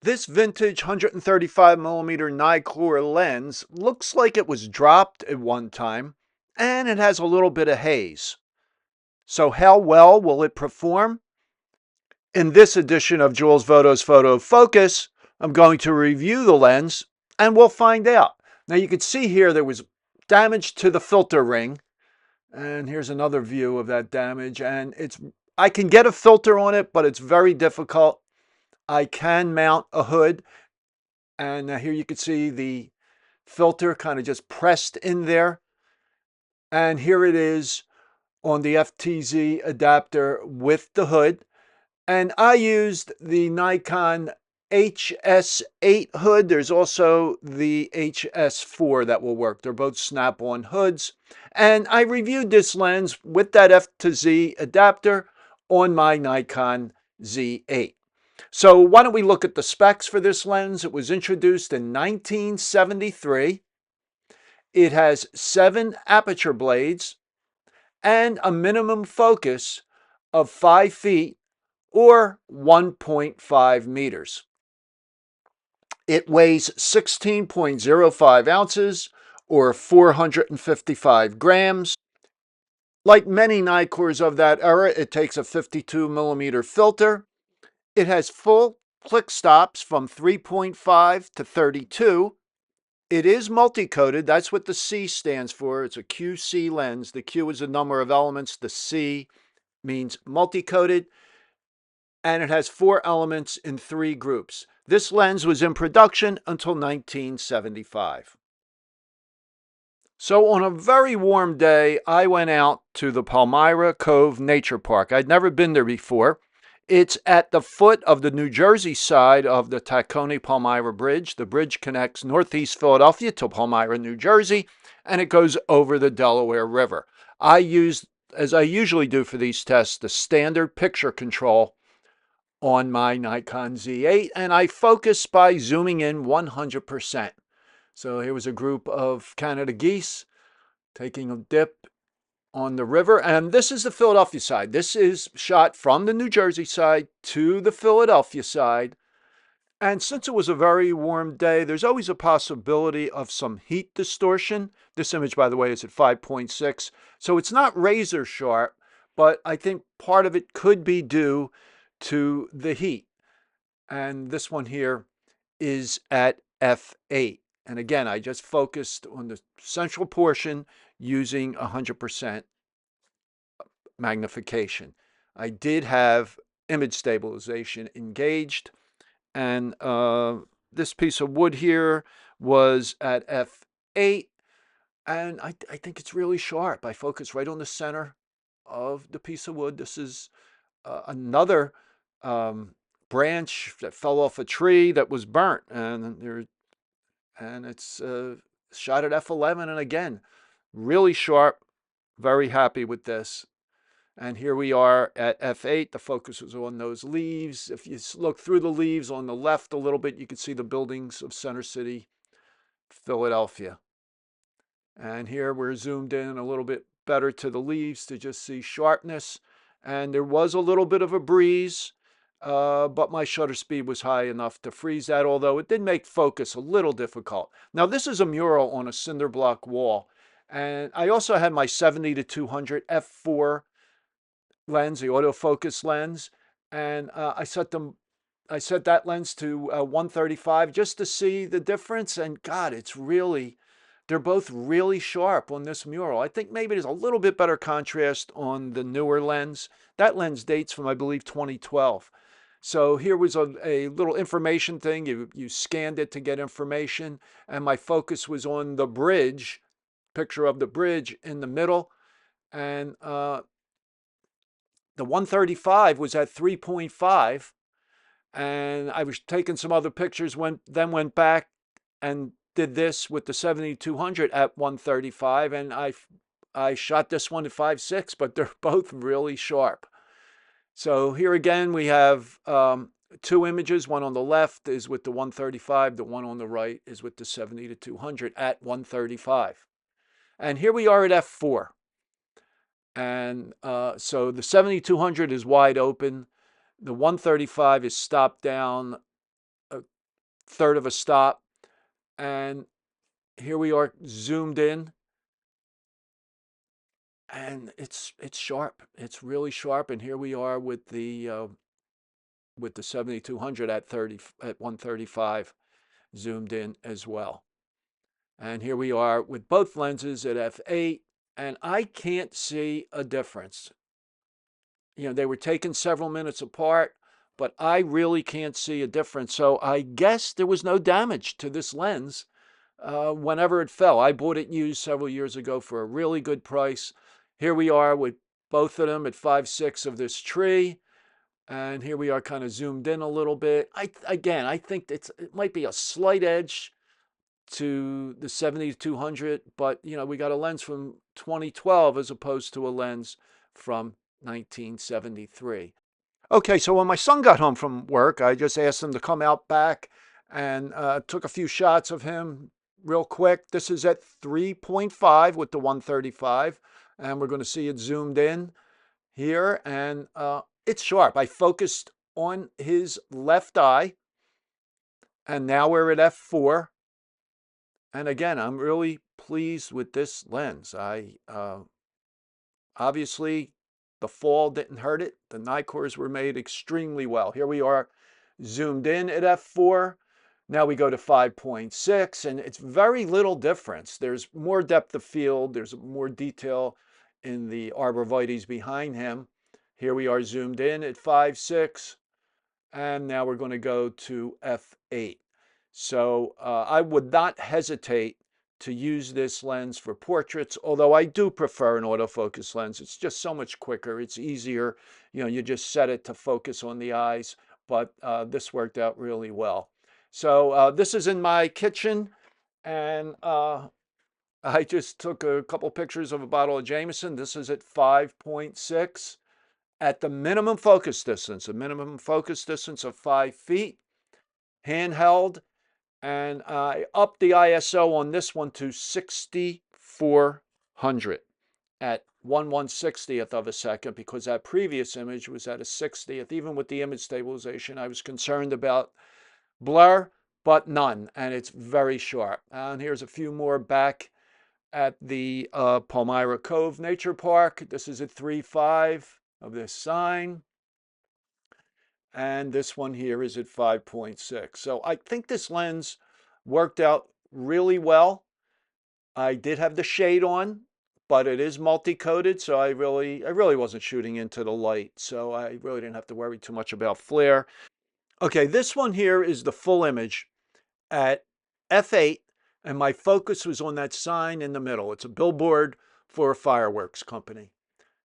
This vintage 135mm Nikkor lens looks like it was dropped at one time, and it has a little bit of haze. So how well will it perform? In this edition of Jules Voto's Photo Focus, I'm going to review the lens and we'll find out. Now you can see here there was damage to the filter ring, and here's another view of that damage, and I can get a filter on it, but it's very difficult. I can mount a hood, and here you can see the filter kind of just pressed in there. And here it is on the FTZ adapter with the hood. And I used the Nikon HS8 hood. There's also the HS4 that will work. They're both snap-on hoods. And I reviewed this lens with that F to Z adapter on my Nikon Z8. So why don't we look at the specs for this lens? It was introduced in 1973. It has 7 aperture blades and a minimum focus of 5 feet or 1.5 meters. It weighs 16.05 ounces or 455 grams. Like many Nikors of that era, it takes a 52mm filter. It has full click stops from 3.5 to 32. It is multi-coated. That's what the C stands for. It's a QC lens. The Q is the number of elements. The C means multi-coated. And it has 4 elements in 3 groups. This lens was in production until 1975. So on a very warm day, I went out to the Palmyra Cove Nature Park. I'd never been there before. It's at the foot of the New Jersey side of the Tacony-Palmyra Bridge. The bridge connects Northeast Philadelphia to Palmyra, New Jersey, and it goes over the Delaware River. I used, as I usually do for these tests, the standard picture control on my Nikon Z8, and I focus by zooming in 100%. So here was a group of Canada geese taking a dip on the river, and this is the Philadelphia side. This is shot from the New Jersey side to the Philadelphia side. And since it was a very warm day, there's always a possibility of some heat distortion. This image, by the way, is at 5.6, so it's not razor sharp, but I think part of it could be due to the heat. And this one here is at f8. And again, I just focused on the central portion using 100% magnification. I did have image stabilization engaged, and this piece of wood here was at f8, and I think it's really sharp. I focus right on the center of the piece of wood. This is another branch that fell off a tree that was burnt, and it's shot at f11, and again, really sharp. Very happy with this. And here we are at f8. The focus is on those leaves. If you look through the leaves on the left a little bit, you can see the buildings of Center City, Philadelphia. And here we're zoomed in a little bit better to the leaves to just see sharpness. And there was a little bit of a breeze, but my shutter speed was high enough to freeze that, although it did make focus a little difficult. Now, this is a mural on a cinder block wall. And I also had my 70-200 f4 lens, the autofocus lens, and I set that lens to 135 just to see the difference. And God, they're both really sharp on this mural. I think maybe there's a little bit better contrast on the newer lens. That lens dates from, I believe, 2012. So here was a little information thing. You scanned it to get information, and my focus was on the bridge, picture of the bridge in the middle, and the 135 was at 3.5, and I was taking some other pictures, then went back and did this with the 70-200 at 135, and I shot this one at 5.6, but they're both really sharp. So here again we have 2 images. One on the left is with the 135, the one on the right is with the 70-200 at 135. And here we are at f4. And so the 70-200 is wide open. The 135 is stopped down third of a stop. And here we are zoomed in, and it's sharp. It's really sharp. And here we are with the 7200 at 135 zoomed in as well. And here we are with both lenses at f8, and I can't see a difference. They were taken several minutes apart, but I really can't see a difference. So I guess there was no damage to this lens whenever it fell. I bought it used several years ago for a really good price. Here we are with both of them at 5.6 of this tree. And here we are kind of zoomed in a little bit. I think it might be a slight edge to the 70-200, but we got a lens from 2012 as opposed to a lens from 1973. Okay, so when my son got home from work, I just asked him to come out back and took a few shots of him real quick. This is at 3.5 with the 135, and we're going to see it zoomed in here, and it's sharp. I focused on his left eye, and now we're at f4. And again, I'm really pleased with this lens. Obviously, the fall didn't hurt it. The Nikkors were made extremely well. Here we are zoomed in at f4. Now we go to 5.6, and it's very little difference. There's more depth of field. There's more detail in the arborvitaes behind him. Here we are zoomed in at 5.6, and now we're going to go to f8. So I would not hesitate to use this lens for portraits, although I do prefer an autofocus lens. It's just so much quicker. It's easier. You just set it to focus on the eyes, but this worked out really well. So this is in my kitchen, and I just took a couple pictures of a bottle of Jameson. This is at 5.6 at the minimum focus distance, a minimum focus distance of 5 feet, handheld. And I upped the ISO on this one to 6400 at 1/160th of a second, because that previous image was at a 60th. Even with the image stabilization, I was concerned about blur, but none, and it's very sharp. And here's a few more back at the Palmyra Cove Nature Park. This is at 3.5 of this sign. And this one here is at 5.6. So I think this lens worked out really well. I did have the shade on, but it is multi-coated, so I really wasn't shooting into the light, so I really didn't have to worry too much about flare. Okay, this one here is the full image at f8, and my focus was on that sign in the middle. It's a billboard for a fireworks company.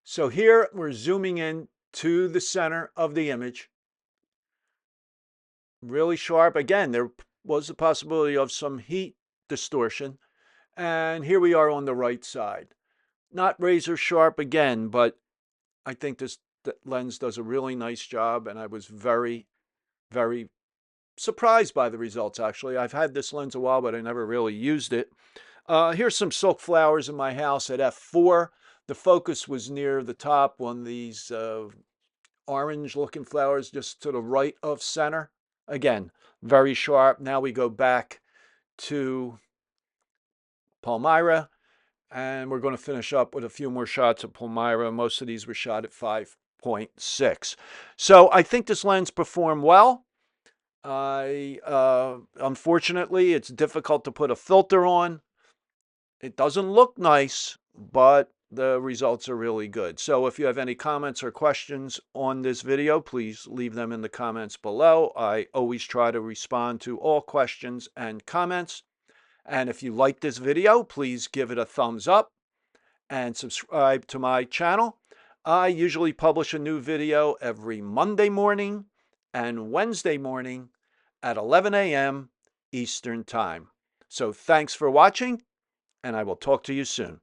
So here we're zooming in to the center of the image. Really sharp. Again, there was the possibility of some heat distortion. And here we are on the right side. Not razor sharp again, but I think this lens does a really nice job, and I was very, very surprised by the results, actually. I've had this lens a while, but I never really used it. Here's some silk flowers in my house at f4. The focus was near the top on these orange-looking flowers just to the right of center. Again, very sharp. Now we go back to Palmyra, and we're going to finish up with a few more shots of Palmyra. Most of these were shot at 5.6. So I think this lens performed well. Unfortunately, it's difficult to put a filter on. It doesn't look nice, but the results are really good. So if you have any comments or questions on this video, please leave them in the comments below. I always try to respond to all questions and comments. And if you like this video, please give it a thumbs up and subscribe to my channel. I usually publish a new video every Monday morning and Wednesday morning at 11 a.m. Eastern Time. So thanks for watching, and I will talk to you soon.